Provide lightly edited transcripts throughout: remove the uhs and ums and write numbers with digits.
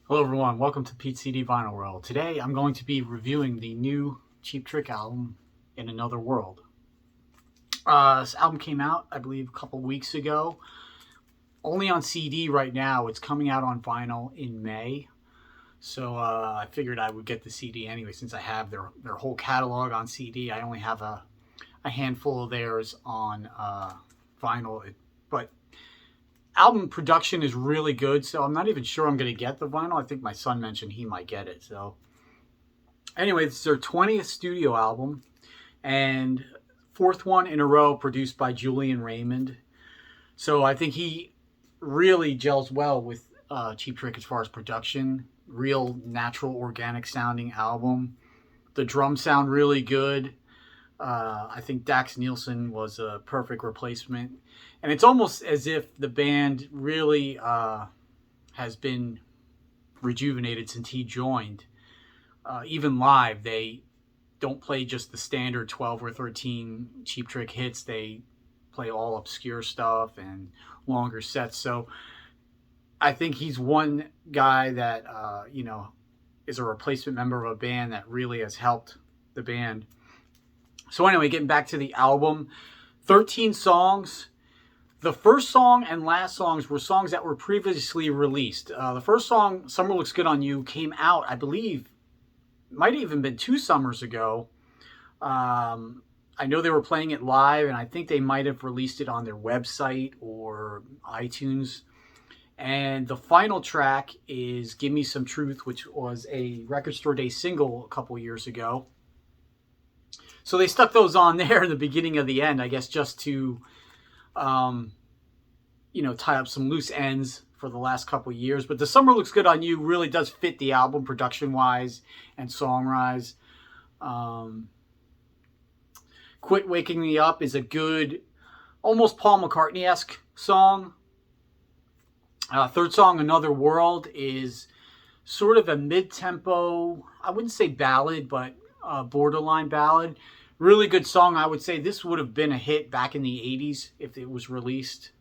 Hello everyone, welcome to Pete CD Vinyl World. Today I'm going to be reviewing the new Cheap Trick album, In Another World. This album came out, I believe, a couple weeks ago. Only on CD right now. It's coming out on vinyl in May. So I figured I would get the CD anyway since I have their whole catalog on CD. I only have a handful of theirs on vinyl. But album production is really good, so I'm not even sure I'm going to get the vinyl. I think my son mentioned he might get it. So anyway, it's their 20th studio album and fourth one in a row produced by Julian Raymond. So I think he really gels well with Cheap Trick as far as production. Real natural, organic sounding album. The drums sound really good. I think Dax Nielsen was a perfect replacement. And it's almost as if the band really has been rejuvenated since he joined. Even live, they don't play just the standard 12 or 13 Cheap Trick hits. They play all obscure stuff and longer sets. So I think he's one guy that, is a replacement member of a band that really has helped the band. So anyway, getting back to the album, 13 songs. The first song and last songs were songs that were previously released. The first song, Summer Looks Good on You, came out, I believe, might have even been 2 summers ago. I know they were playing it live, and I think they might have released it on their website or iTunes. And the final track is Give Me Some Truth, which was a Record Store Day single a couple years ago. So they stuck those on there in the beginning of the end, I guess, just to, tie up some loose ends for the last couple of years. But The Summer Looks Good on You really does fit the album production-wise and song-wise. Quit Waking Me Up is a good, almost Paul McCartney-esque song. Third song, Another World, is sort of a mid-tempo, I wouldn't say ballad, but borderline ballad. Really good song. I would say this would have been a hit back in the 80s if it was released.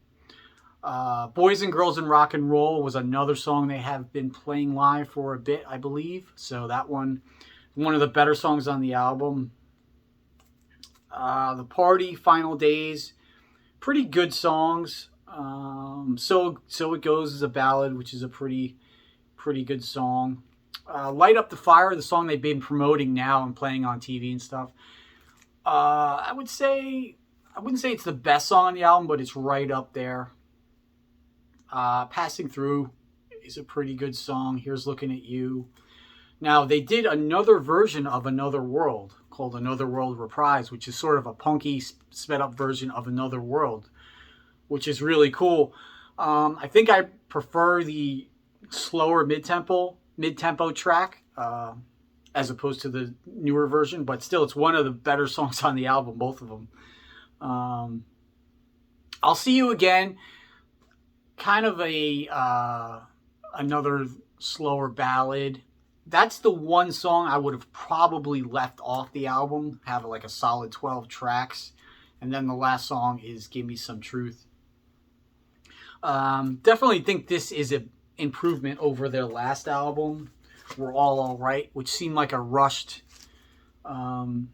Boys and Girls in Rock and Roll was another song they have been playing live for a bit, I believe. So that one of the better songs on the album. The Party, Final Days, pretty good songs. So It Goes is a ballad, which is a pretty good song. Light Up the Fire, the song they've been promoting now and playing on TV and stuff. I wouldn't say it's the best song on the album, but it's right up there. Passing Through is a pretty good song. Here's Looking at You. Now, they did another version of Another World called Another World Reprise, which is sort of a punky, sped up version of Another World, which is really cool. I think I prefer the slower mid-tempo track as opposed to the newer version, but still it's one of the better songs on the album, both of them. I'll See You Again, kind of another slower ballad. That's the one song I would have probably left off the album, have like a solid 12 tracks. And then the last song is Give Me Some Truth. Definitely think this is an improvement over their last album, We're All Right, which seemed like a rushed album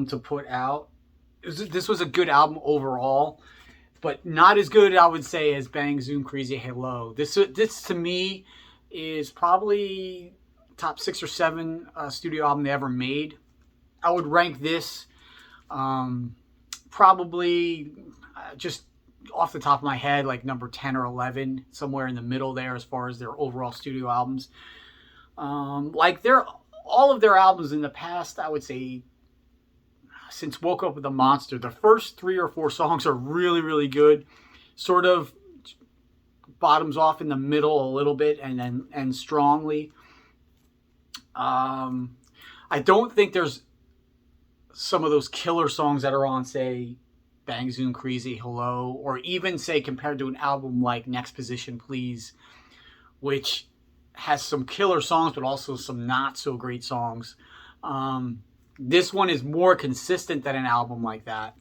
to put out. This was a good album overall, but not as good, I would say, as Bang Zoom Crazy Hello. This to me is probably top 6 or 7 studio album they ever made. I would rank this probably just off the top of my head, like number 10 or 11, somewhere in the middle there as far as their overall studio albums. All of their albums in the past, I would say, since Woke Up with a Monster, the first 3 or 4 songs are really, really good. Sort of bottoms off in the middle a little bit and then ends strongly. I don't think there's some of those killer songs that are on, say, Bang Zoom Crazy Hello, or even, say, compared to an album like Next Position Please, which has some killer songs but also some not so great songs. This one is more consistent than an album like that.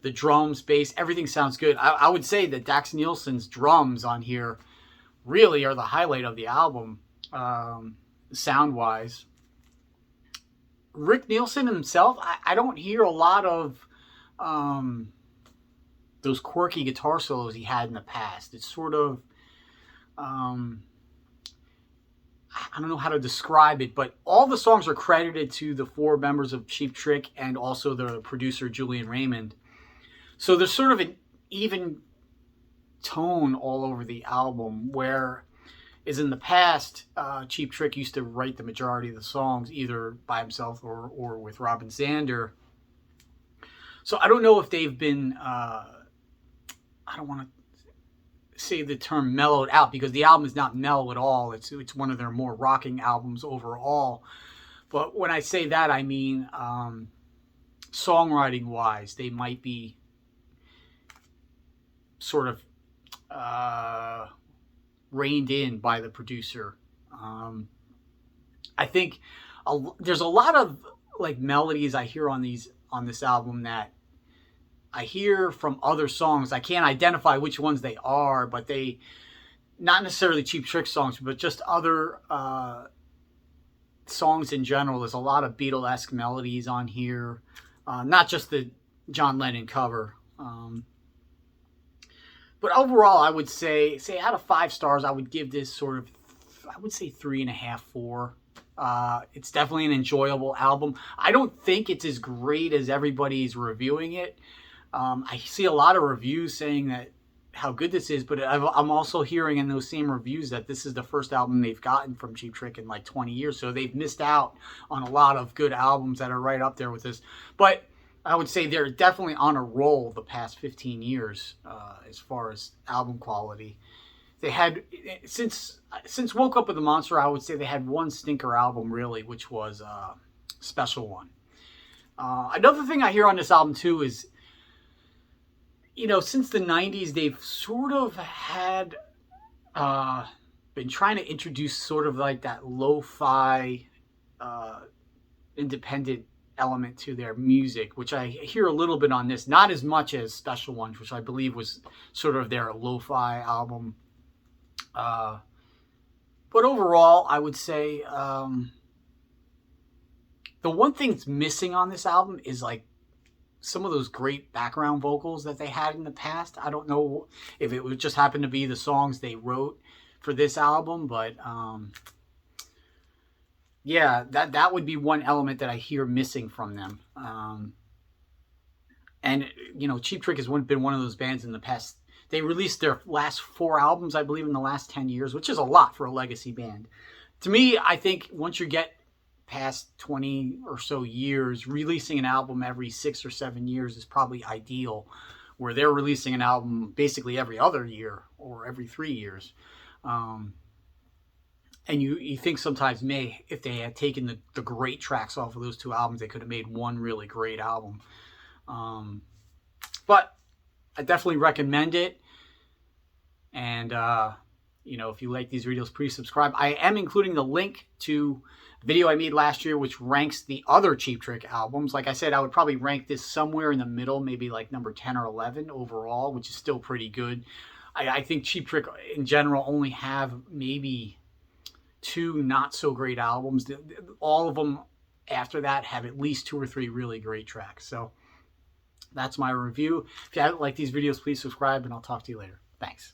The drums, bass, everything sounds good. I would say that Dax Nielsen's drums on here really are the highlight of the album, sound-wise. Rick Nielsen himself, I don't hear a lot of those quirky guitar solos he had in the past. It's sort of, I don't know how to describe it, but all the songs are credited to the 4 members of Cheap Trick and also the producer Julian Raymond. So there's sort of an even tone all over the album, where is in the past, Cheap Trick used to write the majority of the songs either by himself or with Robin Zander. So I don't know if they've been, I don't want to say the term mellowed out, because the album is not mellow at all. It's one of their more rocking albums overall. But when I say that, I mean songwriting wise, they might be sort of reined in by the producer. I think there's a lot of like melodies I hear on this album that I hear from other songs. I can't identify which ones they are, but they, not necessarily Cheap Trick songs, but just other songs in general. There's a lot of Beatlesque melodies on here, not just the John Lennon cover. But overall, I would say out of 5 stars, I would give this sort of, I would say 3.5, 4. It's definitely an enjoyable album. I don't think it's as great as everybody's reviewing it. I see a lot of reviews saying that how good this is, but I'm also hearing in those same reviews that this is the first album they've gotten from Cheap Trick in like 20 years. So they've missed out on a lot of good albums that are right up there with this. But I would say they're definitely on a roll the past 15 years as far as album quality. They had, since Woke Up With a Monster, I would say they had one stinker album really, which was Special One. Another thing I hear on this album too is, you know, since the 90s, they've sort of had been trying to introduce sort of like that lo-fi independent element to their music, which I hear a little bit on this, not as much as Special Ones, which I believe was sort of their lo-fi album. But overall, I would say the one thing that's missing on this album is like some of those great background vocals that they had in the past. I don't know if it would just happen to be the songs they wrote for this album, but yeah, that would be one element that I hear missing from them. And, you know, Cheap Trick has been one of those bands in the past. They released their last 4 albums, I believe, in the last 10 years, which is a lot for a legacy band. To me, I think once you get past 20 or so years, releasing an album every 6 or 7 years is probably ideal, where they're releasing an album basically every other year or every 3 years. And you think sometimes if they had taken the great tracks off of those 2 albums, they could have made one really great album. But I definitely recommend it. And, you know, if you like these videos, please subscribe. I am including the link to a video I made last year, which ranks the other Cheap Trick albums. Like I said, I would probably rank this somewhere in the middle, maybe like number 10 or 11 overall, which is still pretty good. I think Cheap Trick in general only have maybe 2 not so great albums. All of them after that have at least 2 or 3 really great tracks. So that's my review. If you haven't liked these videos, please subscribe, and I'll talk to you later. Thanks.